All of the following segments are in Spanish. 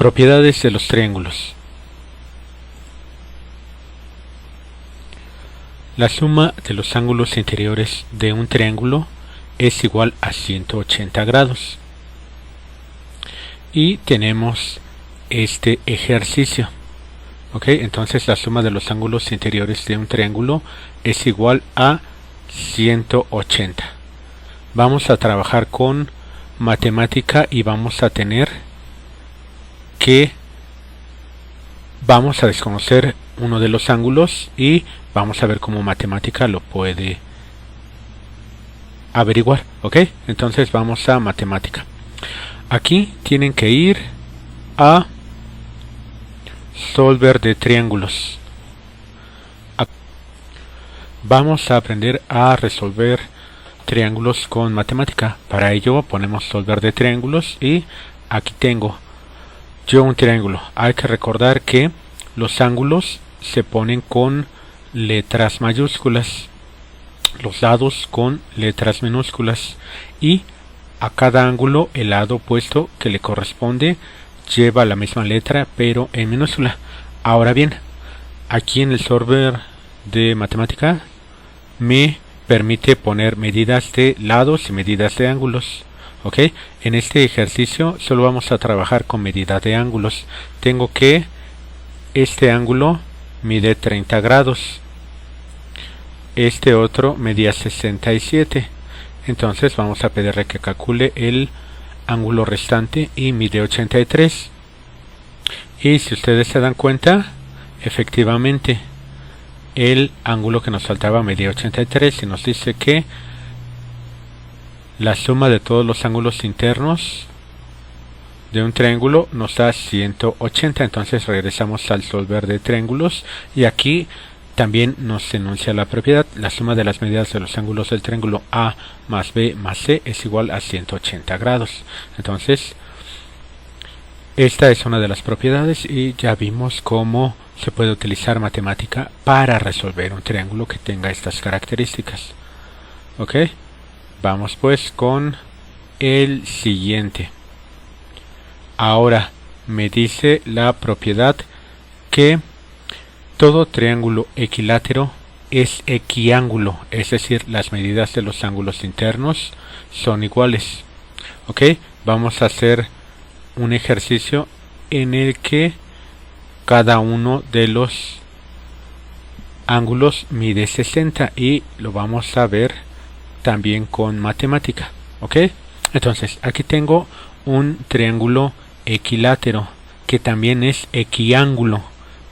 Propiedades de los triángulos. La suma de los ángulos interiores de un triángulo es igual a 180 grados. Y tenemos este ejercicio. ¿Ok? Entonces la suma de los ángulos interiores de un triángulo es igual a 180. Vamos a trabajar con matemática y vamos a tener que vamos a desconocer uno de los ángulos y vamos a ver cómo matemática lo puede averiguar. ¿Ok? Entonces vamos a matemática. Aquí tienen que ir a solver de triángulos. Vamos a aprender a resolver triángulos con matemática. Para ello ponemos solver de triángulos y aquí tengo yo un triángulo. Hay que recordar que los ángulos se ponen con letras mayúsculas, los lados con letras minúsculas y a cada ángulo el lado opuesto que le corresponde lleva la misma letra pero en minúscula. Ahora bien, aquí en el solver de matemática me permite poner medidas de lados y medidas de ángulos. ¿Ok? En este ejercicio solo vamos a trabajar con medida de ángulos. Tengo que este ángulo mide 30 grados. Este otro medía 67. Entonces vamos a pedirle que calcule el ángulo restante y mide 83. Y si ustedes se dan cuenta, efectivamente el ángulo que nos faltaba medía 83 y nos dice que la suma de todos los ángulos internos de un triángulo nos da 180. Entonces regresamos al solver de triángulos y aquí también nos enuncia la propiedad. La suma de las medidas de los ángulos del triángulo A más B más C es igual a 180 grados. Entonces esta es una de las propiedades y ya vimos cómo se puede utilizar matemática para resolver un triángulo que tenga estas características. ¿Ok? Vamos pues con el siguiente. Ahora me dice la propiedad que todo triángulo equilátero es equiángulo, es decir, las medidas de los ángulos internos son iguales. ¿Ok? Vamos a hacer un ejercicio en el que cada uno de los ángulos mide 60 y lo vamos a ver también con matemática. ¿Ok? Entonces aquí tengo un triángulo equilátero que también es equiángulo.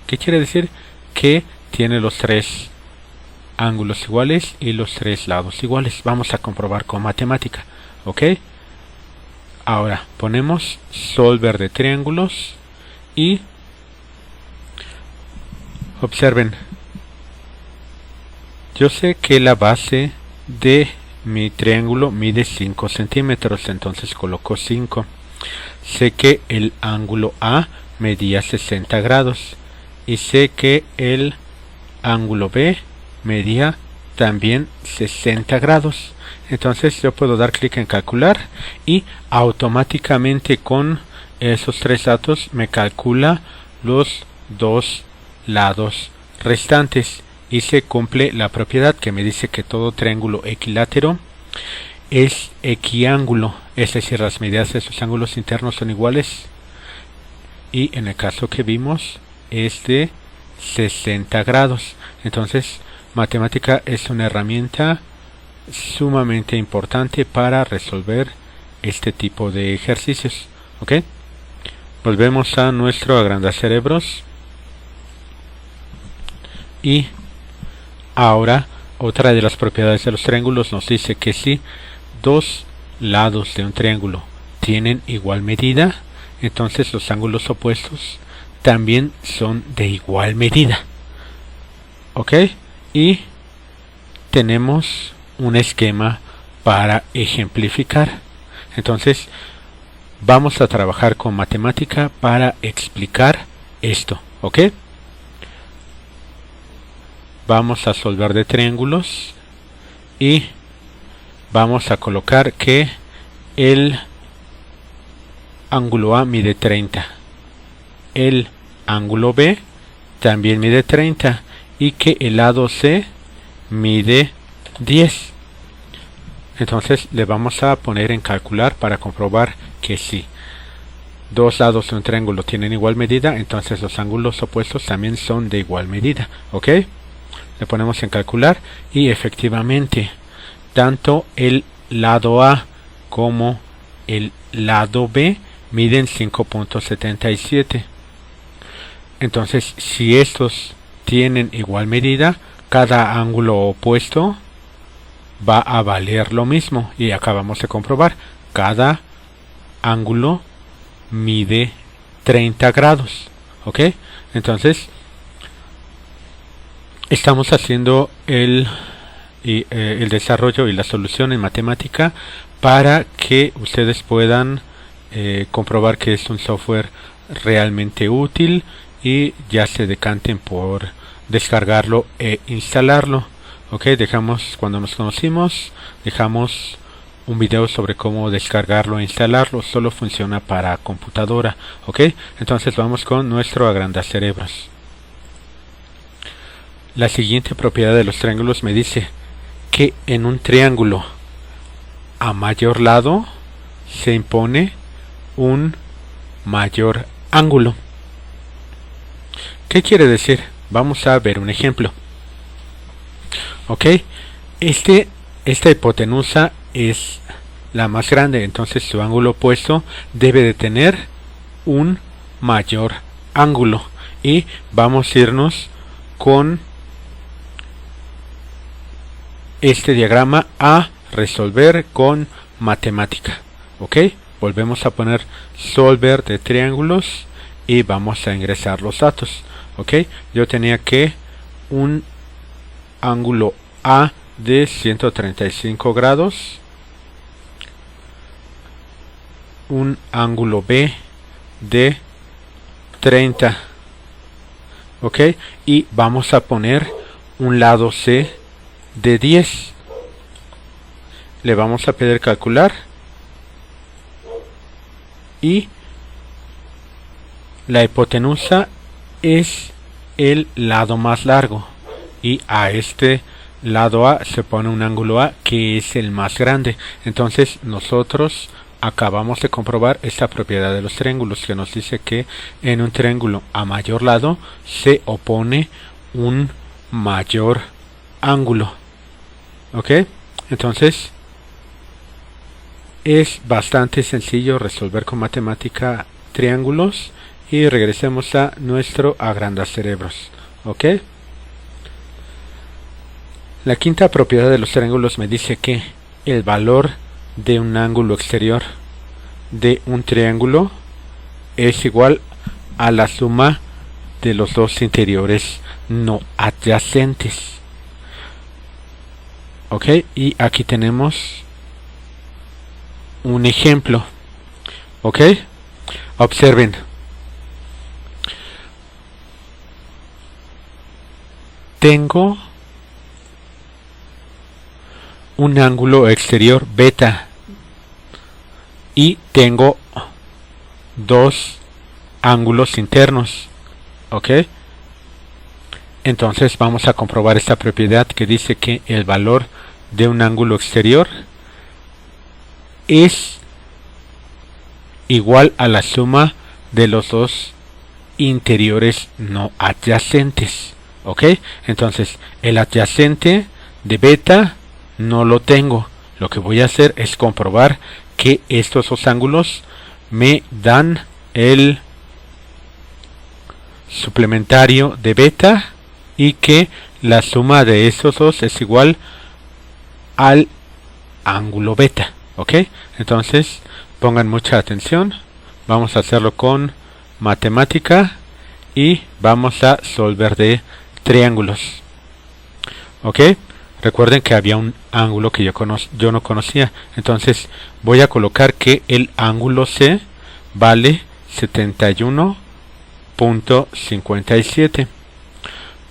¿Qué quiere decir? Que tiene los tres ángulos iguales y los tres lados iguales. Vamos a comprobar con matemática. ¿Ok? Ahora ponemos solver de triángulos y observen, yo sé que la base de mi triángulo mide 5 centímetros, entonces coloco 5. Sé que el ángulo A medía 60 grados y sé que el ángulo B medía también 60 grados. Entonces yo puedo dar clic en calcular y automáticamente con esos tres datos me calcula los dos lados restantes y se cumple la propiedad que me dice que todo triángulo equilátero es equiángulo, es decir, las medidas de sus ángulos internos son iguales y en el caso que vimos es de 60 grados. Entonces matemática es una herramienta sumamente importante para resolver este tipo de ejercicios. ¿Ok? Volvemos a nuestro agrandacerebros y ahora otra de las propiedades de los triángulos nos dice que si dos lados de un triángulo tienen igual medida, entonces los ángulos opuestos también son de igual medida. ¿Ok? Y tenemos un esquema para ejemplificar. Entonces vamos a trabajar con matemática para explicar esto. ¿Ok? Vamos a solver de triángulos y vamos a colocar que el ángulo A mide 30 el ángulo B también mide 30 y que el lado C mide 10. Entonces le vamos a poner en calcular para comprobar que si dos lados de un triángulo tienen igual medida, entonces los ángulos opuestos también son de igual medida. ¿Ok? Le ponemos en calcular y efectivamente tanto el lado A como el lado B miden 5.77. Entonces, si estos tienen igual medida, cada ángulo opuesto va a valer lo mismo. Y acabamos de comprobar, cada ángulo mide 30 grados. ¿Ok? Entonces, estamos haciendo el desarrollo y la solución en matemática para que ustedes puedan comprobar que es un software realmente útil y ya se decanten por descargarlo e instalarlo. Ok, cuando nos conocimos, dejamos un video sobre cómo descargarlo e instalarlo. Solo funciona para computadora. Ok, entonces vamos con nuestro agrandacerebros. La siguiente propiedad de los triángulos me dice que en un triángulo a mayor lado se impone un mayor ángulo. ¿Qué quiere decir? Vamos a ver un ejemplo. Ok, esta hipotenusa es la más grande, entonces su ángulo opuesto debe de tener un mayor ángulo. Y vamos a irnos con este diagrama a resolver con matemática. Ok, volvemos a poner solver de triángulos y vamos a ingresar los datos. Ok, yo tenía que un ángulo A de 135 grados, un ángulo B de 30. Ok, y vamos a poner un lado C de 10. Le vamos a pedir calcular y la hipotenusa es el lado más largo y a este lado A se pone un ángulo A que es el más grande. Entonces nosotros acabamos de comprobar esta propiedad de los triángulos que nos dice que en un triángulo a mayor lado se opone un mayor ángulo. Ok, entonces es bastante sencillo resolver con matemática triángulos. Y regresemos a nuestro agrandacerebros. Ok, la quinta propiedad de los triángulos me dice que el valor de un ángulo exterior de un triángulo es igual a la suma de los dos interiores no adyacentes. Ok, y aquí tenemos un ejemplo. Ok, observen. Tengo un ángulo exterior beta y tengo dos ángulos internos. Ok, entonces vamos a comprobar esta propiedad que dice que el valor de un ángulo exterior es igual a la suma de los dos interiores no adyacentes. Ok, entonces el adyacente de beta no lo tengo. Lo que voy a hacer es comprobar que estos dos ángulos me dan el suplementario de beta y que la suma de estos dos es igual al ángulo beta. Ok, entonces pongan mucha atención. Vamos a hacerlo con matemática y vamos a solver de triángulos. Ok, recuerden que había un ángulo que yo no conocía, entonces voy a colocar que el ángulo C vale 71.57.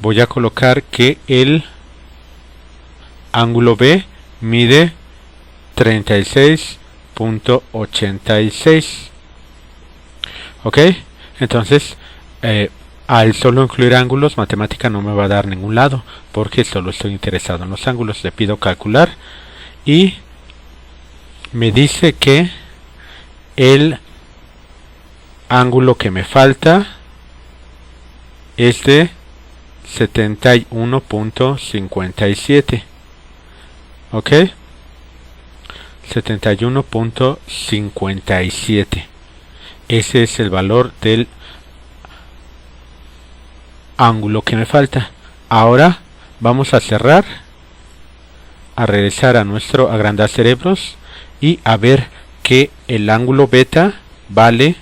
voy a colocar que el ángulo B mide 36.86. ok, entonces al solo incluir ángulos, matemática no me va a dar ningún lado, porque solo estoy interesado en los ángulos. Le pido calcular y me dice que el ángulo que me falta es de 71.57. ok, 71.57. ese es el valor del ángulo que me falta. Ahora vamos a cerrar, a regresar a nuestro agrandar cerebros y a ver que el ángulo beta vale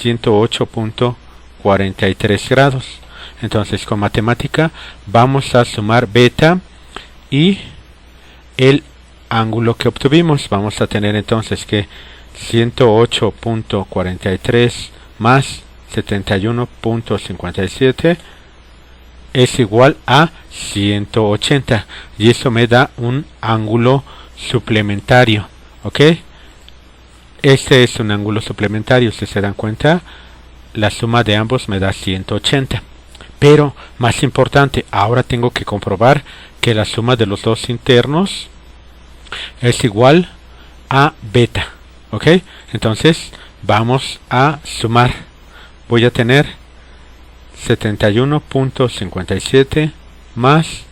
108.43 grados. Entonces con matemática vamos a sumar beta y el ángulo que obtuvimos. Vamos a tener entonces que 108.43 más 71.57 es igual a 180, y eso me da un ángulo suplementario. ok, este es un ángulo suplementario. Si se dan cuenta, la suma de ambos me da 180. Pero más importante, ahora tengo que comprobar que la suma de los dos internos es igual a beta. ok, entonces vamos a sumar. Voy a tener 71.57 más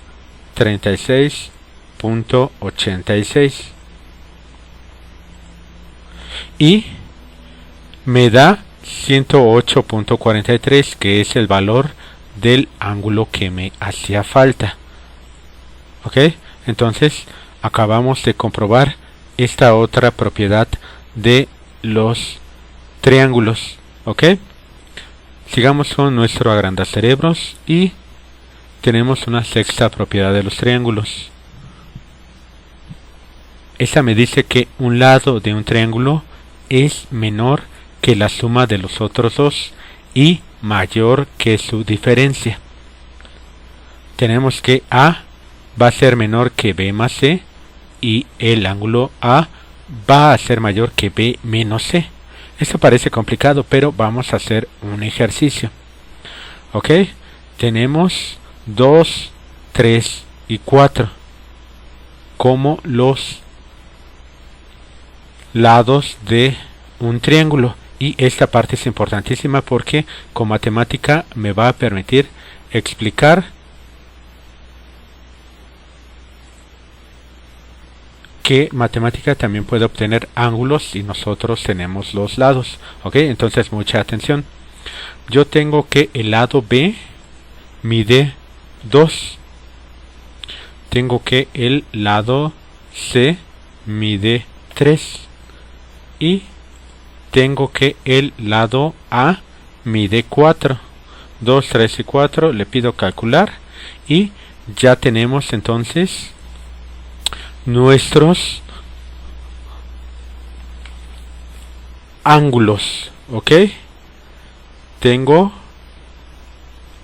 36.86 y me da 108.43, que es el valor del ángulo que me hacía falta. ok, entonces acabamos de comprobar esta otra propiedad de los triángulos. ok, sigamos con nuestro agrandacerebros y tenemos una sexta propiedad de los triángulos. Esta me dice que un lado de un triángulo es menor que la suma de los otros dos y mayor que su diferencia. Tenemos que A va a ser menor que B más C y el ángulo A va a ser mayor que B menos C. Esto parece complicado, pero vamos a hacer un ejercicio. ok, tenemos 2, 3 y 4 como los lados de un triángulo, y esta parte es importantísima porque con matemática me va a permitir explicar que matemática también puede obtener ángulos y nosotros tenemos los lados. ok, entonces mucha atención. Yo tengo que el lado B mide 2. Tengo que el lado C mide 3. Y tengo que el lado A mide 4. 2, 3 y 4. Le pido calcular y ya tenemos entonces nuestros ángulos. ok, tengo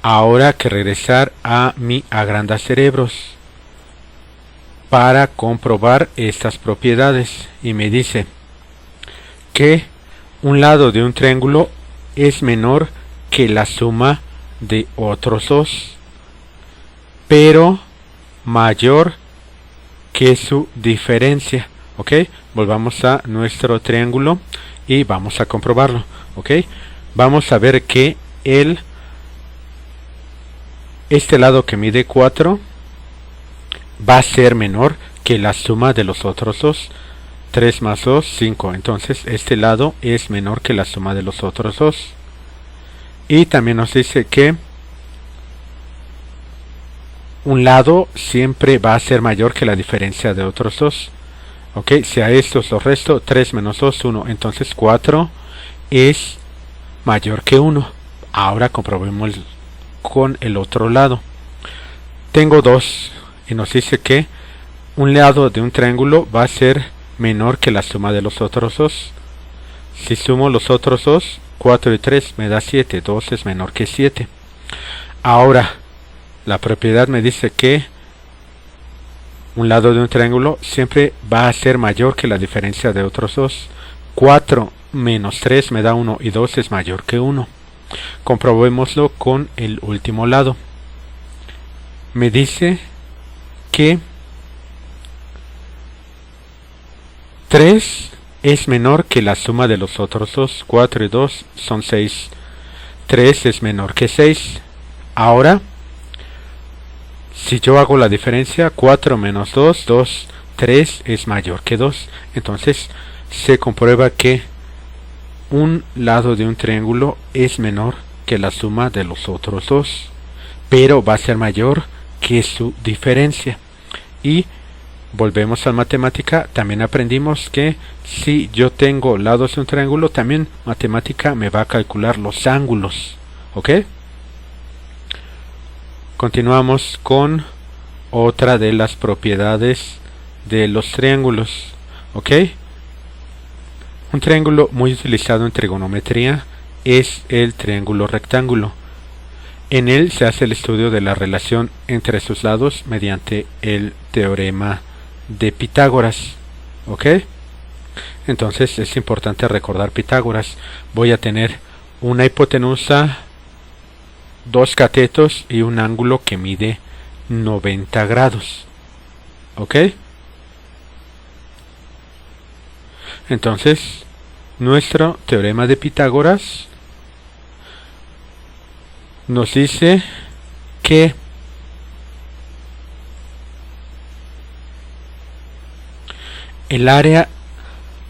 ahora que regresar a mi agrandacerebros para comprobar estas propiedades, y me dice que un lado de un triángulo es menor que la suma de otros dos, pero mayor que su diferencia. ok, volvamos a nuestro triángulo y vamos a comprobarlo. ok, vamos a ver que este lado que mide 4 va a ser menor que la suma de los otros dos. 3 más 2, 5. Entonces este lado es menor que la suma de los otros dos. Y también nos dice que un lado siempre va a ser mayor que la diferencia de otros dos. ok, si a estos los resto, 3 menos 2, 1. Entonces 4 es mayor que 1. Ahora comprobemos con el otro lado. Tengo 2 y nos dice que un lado de un triángulo va a ser menor que la suma de los otros dos. Si sumo los otros dos, 4 y 3 me da 7. 2 es menor que 7. Ahora la propiedad me dice que un lado de un triángulo siempre va a ser mayor que la diferencia de otros dos. 4 menos 3 me da 1 y 2 es mayor que 1. Comprobémoslo con el último lado. Me dice que 3 es menor que la suma de los otros dos. 4 y 2 son 6. 3 es menor que 6. Ahora, si yo hago la diferencia, 4 menos 2, 2, 3 es mayor que 2. Entonces, se comprueba que un lado de un triángulo es menor que la suma de los otros dos, pero va a ser mayor que su diferencia. Y volvemos a matemática, también aprendimos que si yo tengo lados de un triángulo, también matemática me va a calcular los ángulos. ¿Ok? Continuamos con otra de las propiedades de los triángulos. ¿Ok? Un triángulo muy utilizado en trigonometría es el triángulo rectángulo. En él se hace el estudio de la relación entre sus lados mediante el teorema de Pitágoras. ¿Ok? Entonces es importante recordar Pitágoras. Voy a tener una hipotenusa, dos catetos y un ángulo que mide 90 grados. ¿Ok? Entonces, nuestro teorema de Pitágoras nos dice que el área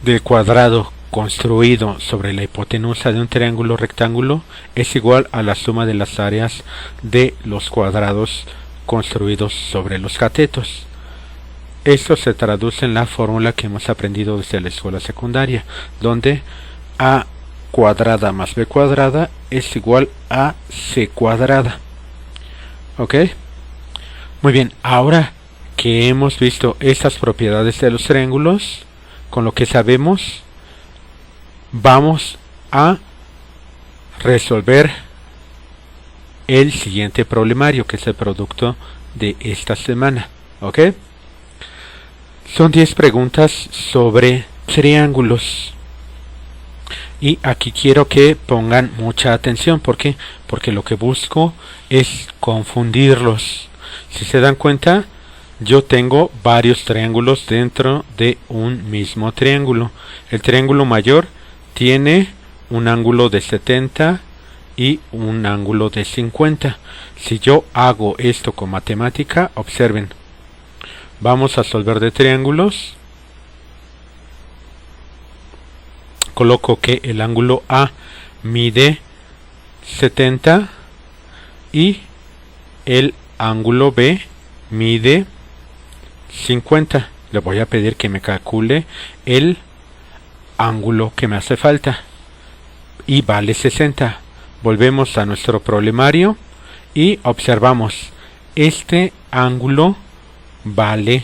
del cuadrado construido sobre la hipotenusa de un triángulo rectángulo es igual a la suma de las áreas de los cuadrados construidos sobre los catetos. Esto se traduce en la fórmula que hemos aprendido desde la escuela secundaria, donde a cuadrada más b cuadrada es igual a c cuadrada. ¿Ok? Muy bien, ahora que hemos visto estas propiedades de los triángulos, con lo que sabemos, vamos a resolver el siguiente problemario, que es el producto de esta semana. ¿Ok? Son 10 preguntas sobre triángulos. Y aquí quiero que pongan mucha atención. ¿Por qué? Porque lo que busco es confundirlos. Si se dan cuenta, yo tengo varios triángulos dentro de un mismo triángulo. El triángulo mayor tiene un ángulo de 70 y un ángulo de 50. Si yo hago esto con matemática, observen. Vamos a resolver de triángulos. Coloco que el ángulo A mide 70 y el ángulo B mide 50. Le voy a pedir que me calcule el ángulo que me hace falta y vale 60. Volvemos a nuestro problemario y observamos, este ángulo vale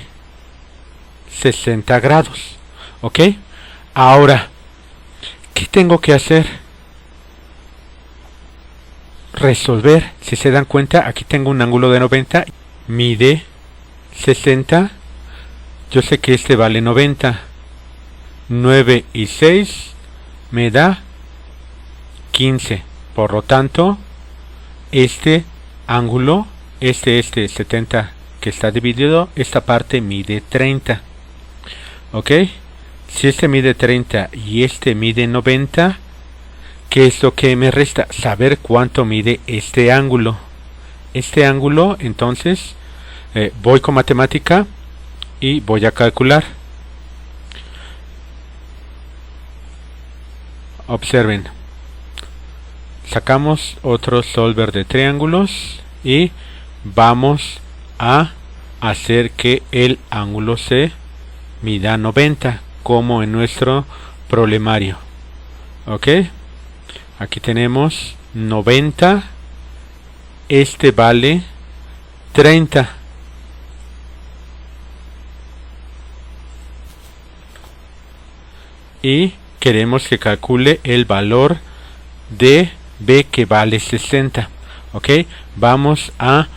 60 grados. ¿Ok? Ahora, ¿qué tengo que hacer? Resolver. Si se dan cuenta, aquí tengo un ángulo de 90, mide 60. Yo sé que este vale 90. 9 y 6 me da 15. Por lo tanto, este ángulo, este 70 que está dividido, esta parte mide 30. ¿Ok? Si este mide 30 y este mide 90, ¿qué es lo que me resta? Saber cuánto mide este ángulo. Este ángulo, entonces, voy con matemática y voy a calcular. Observen. Sacamos otro solver de triángulos y vamos a hacer que el ángulo C mida 90, como en nuestro problemario. ¿Ok? Aquí tenemos 90. Este vale 30. Y queremos que calcule el valor de B, que vale 60. ¿Ok? Vamos a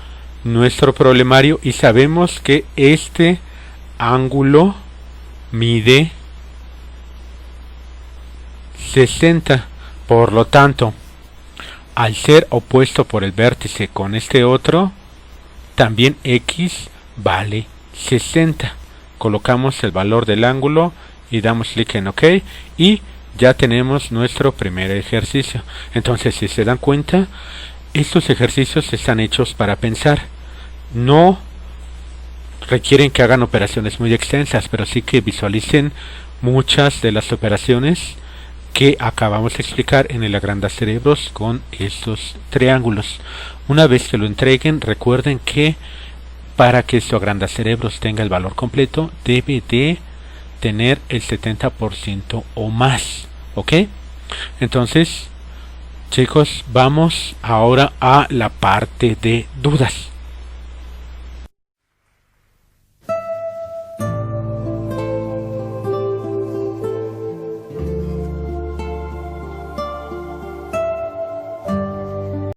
nuestro problemario y sabemos que este ángulo mide 60. Por lo tanto, al ser opuesto por el vértice con este otro, también x vale 60. Colocamos el valor del ángulo y damos clic en OK y ya tenemos nuestro primer ejercicio. Entonces, si se dan cuenta, estos ejercicios están hechos para pensar. No requieren que hagan operaciones muy extensas, pero sí que visualicen muchas de las operaciones que acabamos de explicar en el agrandacerebros con estos triángulos. Una vez que lo entreguen, recuerden que para que su agrandacerebros tenga el valor completo, debe de tener el 70% o más. ¿Ok? Entonces, chicos, vamos ahora a la parte de dudas.